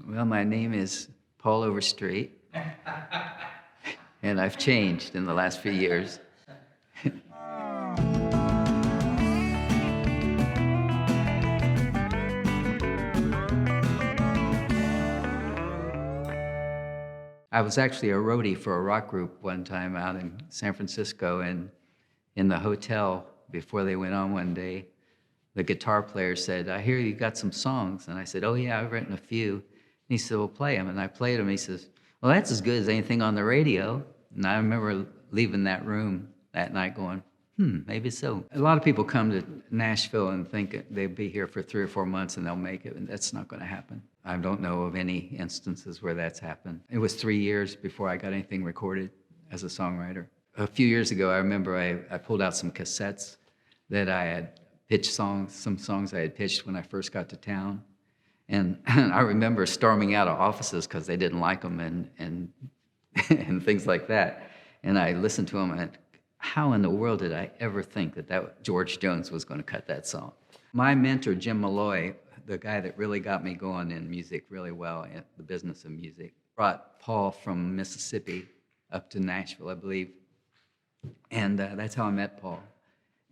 Well, my name is Paul Overstreet, and I've changed in the last few years. I was actually a roadie for a rock group one time out in San Francisco, and in the hotel before they went on one day, the guitar player said, "I hear you got some songs." And I said, "Oh yeah, I've written a few." And he said, "Well, play them." And I played them. He says, "Well, that's as good as anything on the radio." And I remember leaving that room that night going, maybe so. A lot of people come to Nashville and think they'll be here for 3 or 4 months and they'll make it, and that's not going to happen. I don't know of any instances where that's happened. It was 3 years before I got anything recorded as a songwriter. A few years ago, I remember I pulled out some cassettes that I had pitched some songs I had pitched when I first got to town. And I remember storming out of offices because they didn't like them and things like that. And I listened to them and how in the world did I ever think that George Jones was going to cut that song? My mentor, Jim Malloy, the guy that really got me going in music really well, in the business of music, brought Paul from Mississippi up to Nashville, I believe. And that's how I met Paul.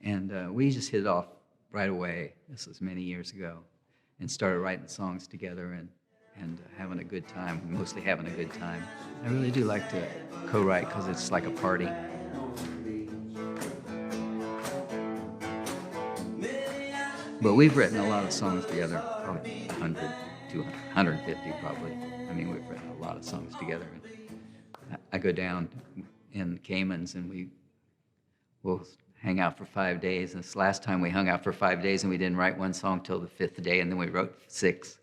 And we just hit it off right away. This was many years ago. And started writing songs together and having a good time, mostly having a good time. I really do like to co-write because it's like a party. But we've written a lot of songs together, probably 100, 200, 150 probably. I mean, we've written a lot of songs together. I go down in Caymans and we'll hang out for 5 days. This last time we hung out for 5 days and we didn't write one song till the 5th day, and then we wrote 6.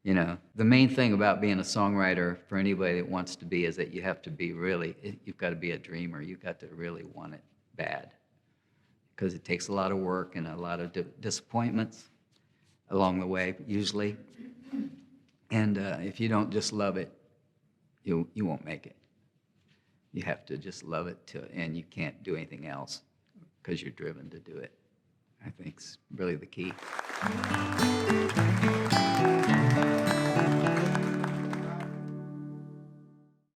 You know, the main thing about being a songwriter for anybody that wants to be is that you have to be you've got to be a dreamer. You've got to really want it bad, because it takes a lot of work and a lot of disappointments along the way, usually. And if you don't just love it, you won't make it. You have to just love it, and you can't do anything else because you're driven to do it. I think it's really the key.